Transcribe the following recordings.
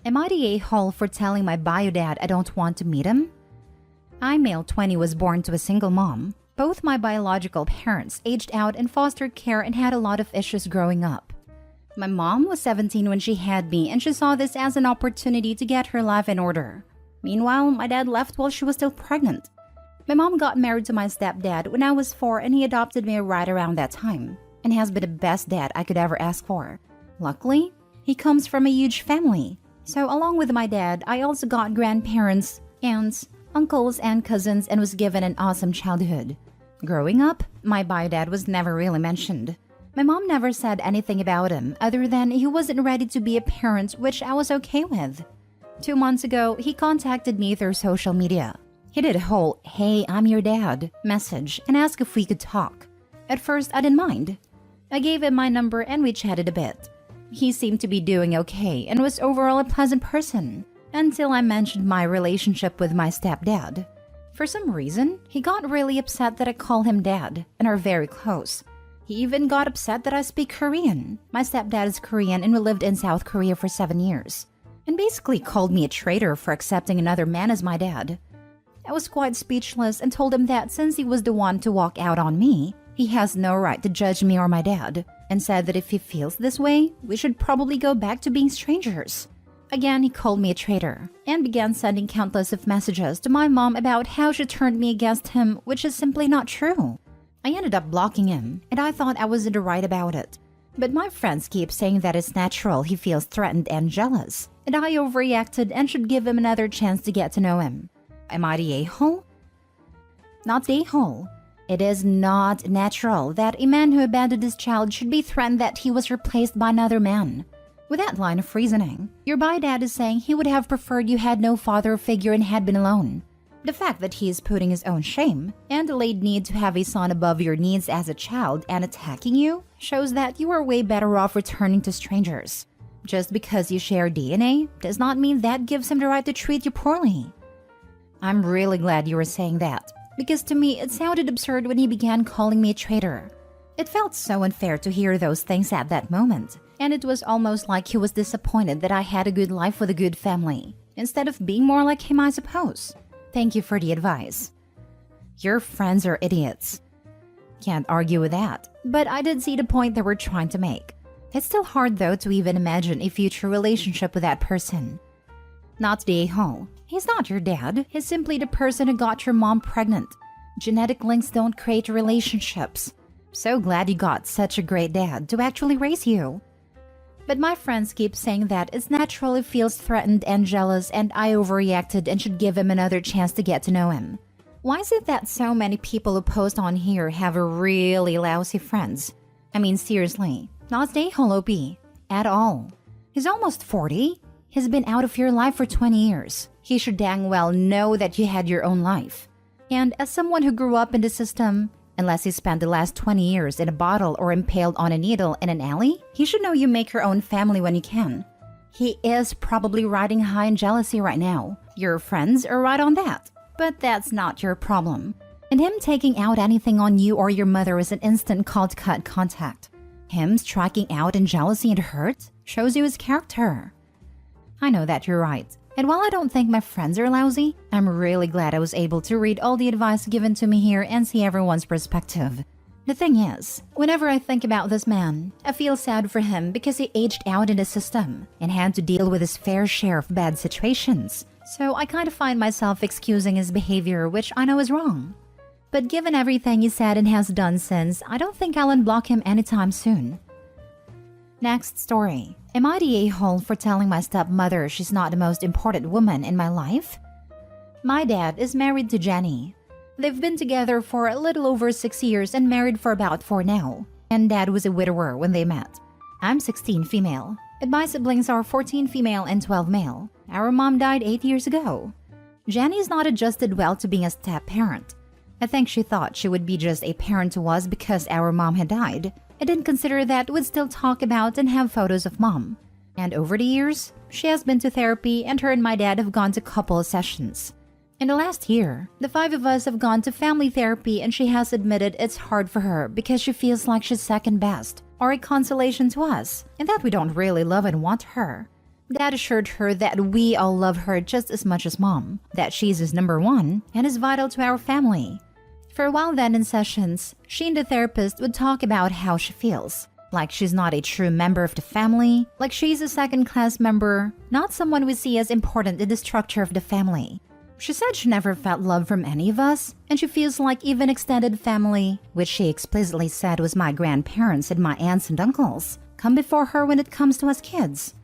Am I the a-hole for telling my biodad I don't want to meet him? I, male 20, was born to a single mom. Both my biological parents aged out in foster care and had a lot of issues growing up. My mom was 17 when she had me, and she saw this as an opportunity to get her life in order. Meanwhile, my dad left while she was still pregnant. My mom got married to my stepdad when I was 4, and he adopted me right around that time, and has been the best dad I could ever ask for. Luckily, he comes from a huge family. So along with my dad, I also got grandparents, aunts, uncles, and cousins, and was given an awesome childhood. Growing up, my biodad was never really mentioned. My mom never said anything about him other than he wasn't ready to be a parent, which I was okay with. 2 months ago, he contacted me through social media. He did a whole "Hey, I'm your dad" message and asked if we could talk. At first, I didn't mind. I gave him my number and we chatted a bit. He seemed to be doing okay and was overall a pleasant person, until I mentioned my relationship with my stepdad. For some reason, he got really upset that I call him dad and are very close. He even got upset that I speak Korean. My stepdad is Korean and we lived in South Korea for 7 years, and basically called me a traitor for accepting another man as my dad. I was quite speechless and told him that since he was the one to walk out on me, he has no right to judge me or my dad, and said that if he feels this way, we should probably go back to being strangers. Again, he called me a traitor and began sending countless of messages to my mom about how she turned me against him, which is simply not true. I ended up blocking him, and I thought I was in the right about it. But my friends keep saying that it's natural he feels threatened and jealous, and I overreacted and should give him another chance to get to know him. Am I the a-hole? Not the a-hole. It is not natural that a man who abandoned his child should be threatened that he was replaced by another man. With that line of reasoning, your biodad is saying he would have preferred you had no father figure and had been alone. The fact that he is putting his own shame and delayed need to have a son above your needs as a child and attacking you shows that you are way better off returning to strangers. Just because you share DNA does not mean that gives him the right to treat you poorly. I'm really glad you were saying that, because to me it sounded absurd when he began calling me a traitor. It felt so unfair to hear those things at that moment, and it was almost like he was disappointed that I had a good life with a good family, instead of being more like him, I suppose. Thank you for the advice. Your friends are idiots. Can't argue with that, but I did see the point they were trying to make. It's still hard though to even imagine a future relationship with that person. Not the a-hole. He's not your dad. He's simply the person who got your mom pregnant. Genetic links don't create relationships. So glad you got such a great dad to actually raise you. But my friends keep saying that it's natural he feels threatened and jealous, and I overreacted and should give him another chance to get to know him. Why is it that so many people who post on here have really lousy friends? I mean, seriously, not the a-hole OP at all. He's almost 40. He's been out of your life for 20 years. He should dang well know that you had your own life. And as someone who grew up in the system, unless he spent the last 20 years in a bottle or impaled on a needle in an alley, he should know you make your own family when you can. He is probably riding high in jealousy right now. Your friends are right on that. But that's not your problem. And him taking out anything on you or your mother is an instant call to cut contact. Him striking out in jealousy and hurt shows you his character. I know that you're right. And while I don't think my friends are lousy, I'm really glad I was able to read all the advice given to me here and see everyone's perspective. The thing is, whenever I think about this man, I feel sad for him because he aged out in the system and had to deal with his fair share of bad situations. So I kind of find myself excusing his behavior, which I know is wrong. But given everything he said and has done since, I don't think I'll unblock him anytime soon. Next story. Am I the a-hole for telling my stepmother she's not the most important woman in my life? My dad is married to Jenny. They've been together for a little over 6 years and married for about 4 now. And dad was a widower when they met. I'm 16 female, and my siblings are 14 female and 12 male. Our mom died 8 years ago. Jenny's not adjusted well to being a step-parent. I think she thought she would be just a parent to us because our mom had died. I didn't consider that we'd still talk about and have photos of mom. And over the years, she has been to therapy and her and my dad have gone to couple sessions. In the last year, the 5 of us have gone to family therapy and she has admitted it's hard for her because she feels like she's second best or a consolation to us and that we don't really love and want her. Dad assured her that we all love her just as much as Mom, that she's his number one and is vital to our family. For a while then in sessions, she and the therapist would talk about how she feels. Like she's not a true member of the family, like she's a second-class member, not someone we see as important in the structure of the family. She said she never felt love from any of us, and she feels like even extended family, which she explicitly said was my grandparents and my aunts and uncles, come before her when it comes to us kids.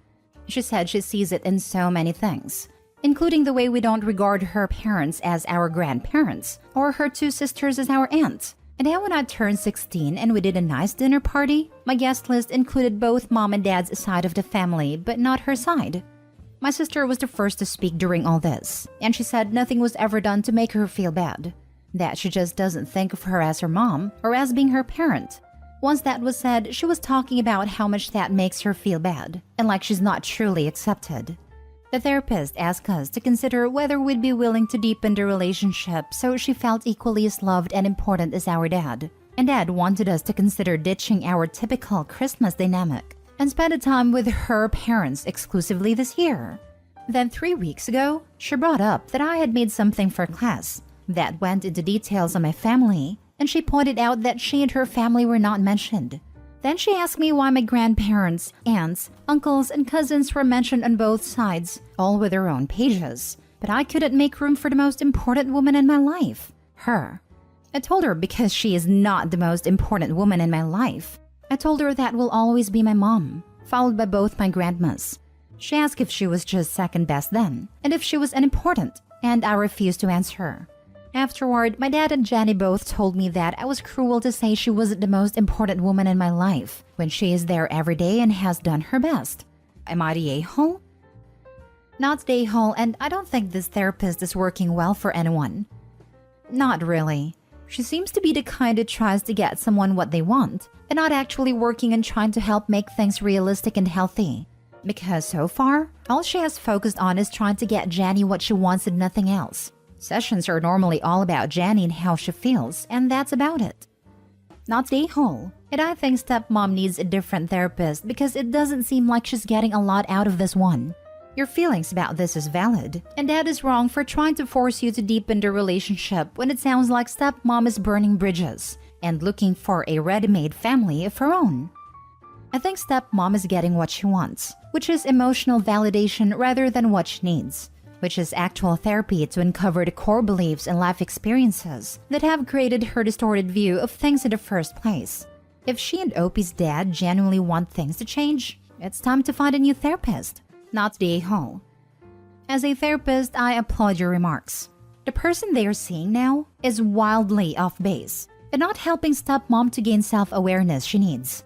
She said she sees it in so many things, including the way we don't regard her parents as our grandparents, or her two sisters as our aunts. And how when I turned 16 and we did a nice dinner party, my guest list included both Mom and Dad's side of the family, but not her side. My sister was the first to speak during all this, and she said nothing was ever done to make her feel bad. That she just doesn't think of her as her mom or as being her parent. Once that was said, she was talking about how much that makes her feel bad, and like she's not truly accepted. The therapist asked us to consider whether we'd be willing to deepen the relationship so she felt equally as loved and important as our dad. And Dad wanted us to consider ditching our typical Christmas dynamic and spend a time with her parents exclusively this year. Then 3 weeks ago, she brought up that I had made something for class that went into details on my family, and she pointed out that she and her family were not mentioned. Then she asked me why my grandparents, aunts, uncles, and cousins were mentioned on both sides, all with their own pages, but I couldn't make room for the most important woman in my life, her. I told her because she is not the most important woman in my life. I told her that will always be my mom, followed by both my grandmas. She asked if she was just second best then, and if she was unimportant, and I refused to answer. Afterward, my dad and Jenny both told me that I was cruel to say she wasn't the most important woman in my life, when she is there every day and has done her best. Am I the a-hole? Not the a-hole, and I don't think this therapist is working well for anyone. Not really. She seems to be the kind who tries to get someone what they want, and not actually working and trying to help make things realistic and healthy. Because so far, all she has focused on is trying to get Jenny what she wants and nothing else. Sessions are normally all about Jenny and how she feels, and that's about it. Not the a-hole. And I think stepmom needs a different therapist because it doesn't seem like she's getting a lot out of this one. Your feelings about this is valid, and Dad is wrong for trying to force you to deepen the relationship when it sounds like stepmom is burning bridges and looking for a ready-made family of her own. I think stepmom is getting what she wants, which is emotional validation rather than what she needs, which is actual therapy to uncover the core beliefs and life experiences that have created her distorted view of things in the first place. If she and Opie's dad genuinely want things to change, it's time to find a new therapist, not the a-hole. As a therapist, I applaud your remarks. The person they are seeing now is wildly off base and not helping stepmom to gain self-awareness she needs.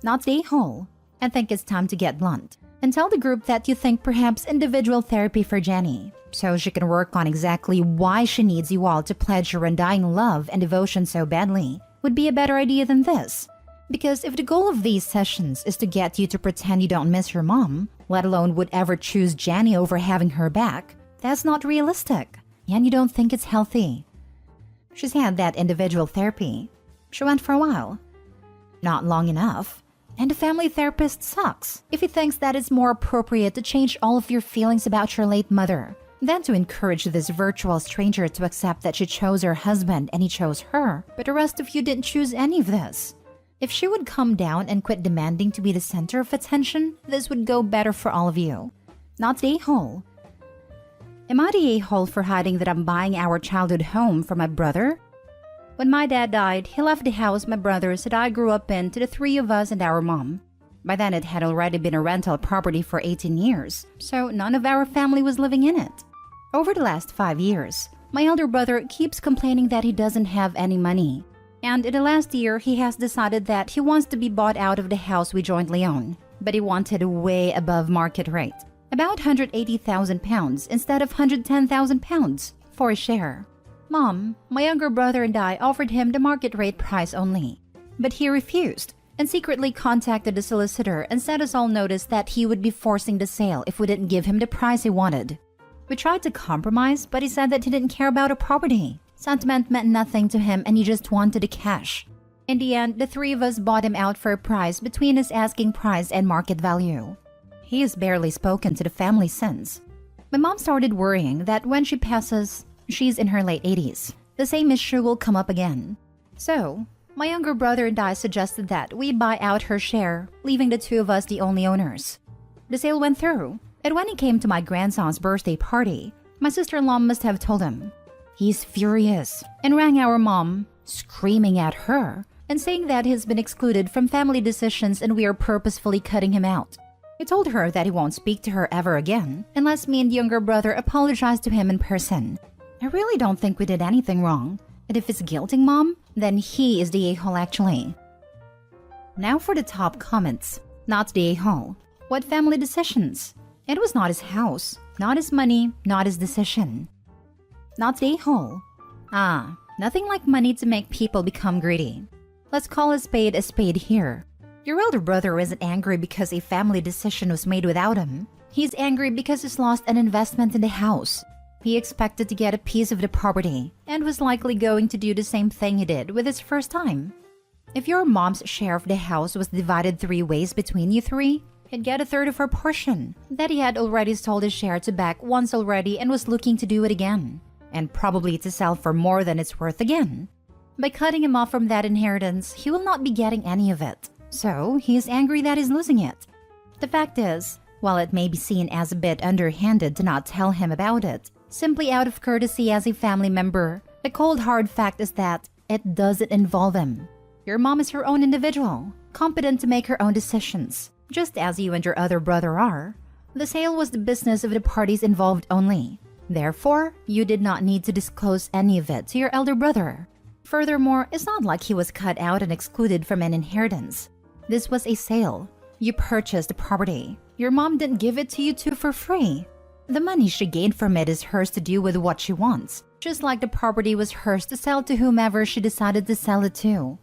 Not the a-hole. I think it's time to get blunt and tell the group that you think perhaps individual therapy for Jenny, so she can work on exactly why she needs you all to pledge your undying love and devotion so badly, would be a better idea than this. Because if the goal of these sessions is to get you to pretend you don't miss your mom, let alone would ever choose Jenny over having her back, that's not realistic, and you don't think it's healthy. She's had that individual therapy. She went for a while. Not long enough. And the family therapist sucks if he thinks that it's more appropriate to change all of your feelings about your late mother than to encourage this virtual stranger to accept that she chose her husband and he chose her, but the rest of you didn't choose any of this. If she would calm down and quit demanding to be the center of attention, this would go better for all of you. Not the a-hole. Am I the a-hole for hiding that I'm buying our childhood home for my brother? When my dad died, he left the house my brothers that I grew up in to the three of us and our mom. By then it had already been a rental property for 18 years, so none of our family was living in it. Over the last 5 years, my elder brother keeps complaining that he doesn't have any money. And in the last year, he has decided that he wants to be bought out of the house we jointly own. But he wanted way above market rate, about £180,000 instead of £110,000 for a share. Mom, my younger brother and I offered him the market rate price only. But he refused and secretly contacted the solicitor and sent us all notice that he would be forcing the sale if we didn't give him the price he wanted. We tried to compromise, but he said that he didn't care about a property. Sentiment meant nothing to him and he just wanted the cash. In the end, the three of us bought him out for a price between his asking price and market value. He has barely spoken to the family since. My mom started worrying that when she passes, she's in her late 80s, the same issue will come up again. So, my younger brother and I suggested that we buy out her share, leaving the two of us the only owners. The sale went through, and when he came to my grandson's birthday party, my sister-in-law must have told him. He's furious and rang our mom, screaming at her and saying that he's been excluded from family decisions and we are purposefully cutting him out. He told her that he won't speak to her ever again unless me and younger brother apologize to him in person. I really don't think we did anything wrong, and if he's guilting mom, then he is the a-hole actually. Now for the top comments. Not the a-hole. What family decisions? It was not his house, not his money, not his decision. Not the a-hole. Nothing like money to make people become greedy. Let's call a spade here. Your elder brother isn't angry because a family decision was made without him. He's angry because he's lost an investment in the house. He expected to get a piece of the property and was likely going to do the same thing he did with his first time. If your mom's share of the house was divided 3 ways between you 3, he'd get a third of her portion that he had already sold his share to back once already and was looking to do it again, and probably to sell for more than it's worth again. By cutting him off from that inheritance, he will not be getting any of it. So, he is angry that he's losing it. The fact is, while it may be seen as a bit underhanded to not tell him about it, simply out of courtesy as a family member, the cold hard fact is that it doesn't involve him. Your mom is her own individual, competent to make her own decisions, just as you and your other brother are. The sale was the business of the parties involved only. Therefore, you did not need to disclose any of it to your elder brother. Furthermore, it's not like he was cut out and excluded from an inheritance. This was a sale. You purchased the property. Your mom didn't give it to you two for free. The money she gained from it is hers to do with what she wants, just like the property was hers to sell to whomever she decided to sell it to.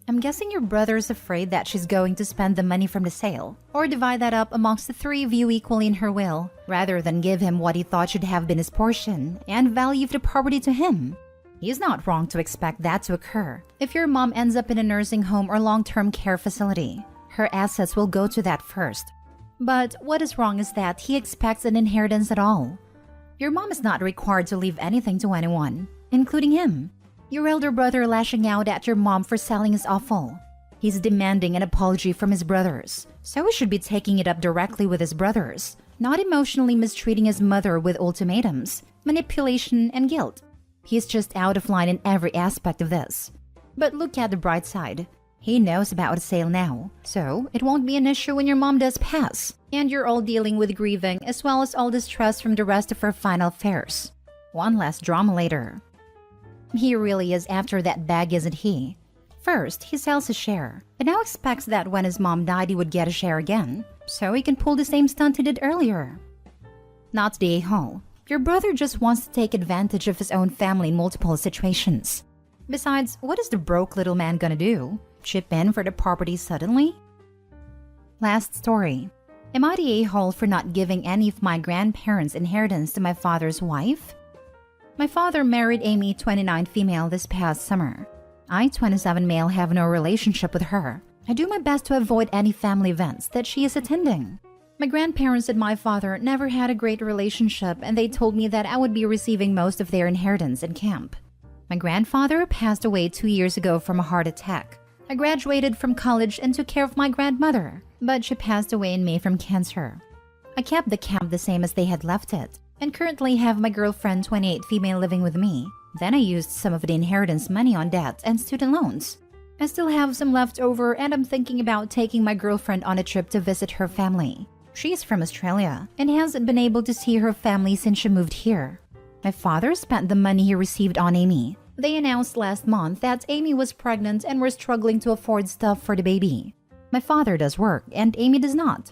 I'm guessing your brother is afraid that she's going to spend the money from the sale, or divide that up amongst the 3 of you equally in her will, rather than give him what he thought should have been his portion and value of the property to him. He's not wrong to expect that to occur. If your mom ends up in a nursing home or long-term care facility, her assets will go to that first. But what is wrong is that he expects an inheritance at all. Your mom is not required to leave anything to anyone, including him. Your elder brother lashing out at your mom for selling is awful. He's demanding an apology from his brothers, so he should be taking it up directly with his brothers, not emotionally mistreating his mother with ultimatums, manipulation, and guilt. He's just out of line in every aspect of this. But look at the bright side. He knows about the sale now, so it won't be an issue when your mom does pass, and you're all dealing with grieving as well as all the stress from the rest of her final affairs. One less drama later. He really is after that bag, isn't he? First, he sells his share, but now expects that when his mom died he would get a share again, so he can pull the same stunt he did earlier. Not the a-hole. Your brother just wants to take advantage of his own family in multiple situations. Besides, what is the broke little man gonna do? Chip in for the property suddenly? Last story. Am I the a-hole for not giving any of my grandparents' inheritance to my father's wife? My father married Amy, 29 female, this past summer. I, 27 male, have no relationship with her. I do my best to avoid any family events that she is attending. My grandparents and my father never had a great relationship, and they told me that I would be receiving most of their inheritance in camp. My grandfather passed away 2 years ago from a heart attack. I graduated from college and took care of my grandmother, but she passed away in May from cancer. I kept the camp the same as they had left it, and currently have my girlfriend, 28 female, living with me. Then I used some of the inheritance money on debt and student loans. I still have some left over, and I'm thinking about taking my girlfriend on a trip to visit her family. She's from Australia and hasn't been able to see her family since she moved here. My father spent the money he received on Amy. They announced last month that Amy was pregnant and were struggling to afford stuff for the baby. My father does work and Amy does not.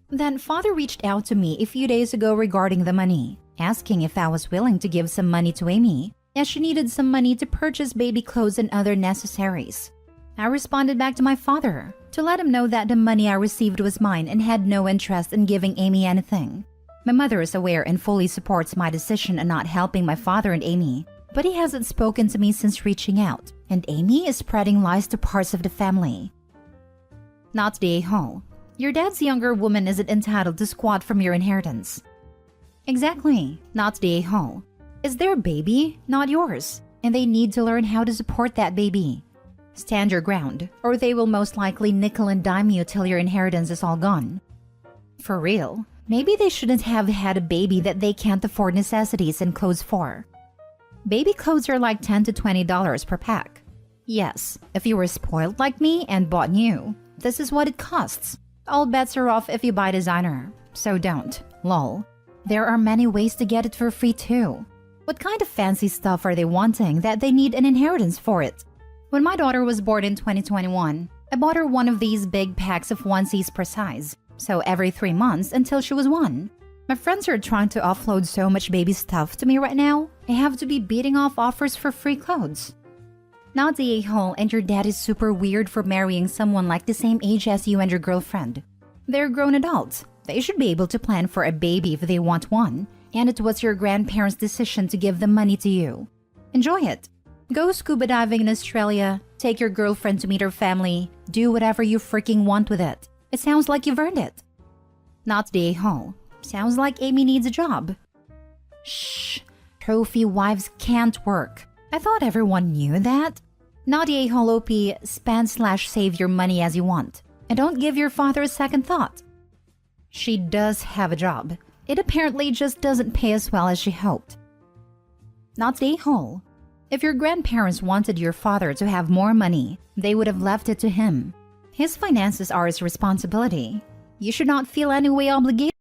Then father reached out to me a few days ago regarding the money, asking if I was willing to give some money to Amy, as she needed some money to purchase baby clothes and other necessaries. I responded back to my father to let him know that the money I received was mine and had no interest in giving Amy anything. My mother is aware and fully supports my decision in not helping my father and Amy, but he hasn't spoken to me since reaching out, and Amy is spreading lies to parts of the family. Not the a-hole. Your dad's younger woman isn't entitled to squat from your inheritance. Exactly, not the a-hole. It's their baby, not yours, and they need to learn how to support that baby. Stand your ground, or they will most likely nickel and dime you till your inheritance is all gone. For real, maybe they shouldn't have had a baby that they can't afford necessities and clothes for. Baby clothes are like $10 to $20 per pack. Yes, if you were spoiled like me and bought new, this is what it costs. All bets are off if you buy designer, so don't, lol. There are many ways to get it for free too. What kind of fancy stuff are they wanting that they need an inheritance for it? When my daughter was born in 2021, I bought her one of these big packs of onesies per size, so every 3 months until she was 1. My friends are trying to offload so much baby stuff to me right now, I have to be beating off offers for free clothes. Not the a-hole, and your dad is super weird for marrying someone like the same age as you and your girlfriend. They're grown adults. They should be able to plan for a baby if they want one, and it was your grandparents' decision to give the money to you. Enjoy it. Go scuba diving in Australia, take your girlfriend to meet her family, do whatever you freaking want with it. It sounds like you've earned it. Not the a-hole. Sounds like Amy needs a job. Shh. Trophy wives can't work. I thought everyone knew that. Not the a-hole OP, spend/save your money as you want. And don't give your father a second thought. She does have a job. It apparently just doesn't pay as well as she hoped. Not the a-hole. If your grandparents wanted your father to have more money, they would have left it to him. His finances are his responsibility. You should not feel any way obligated.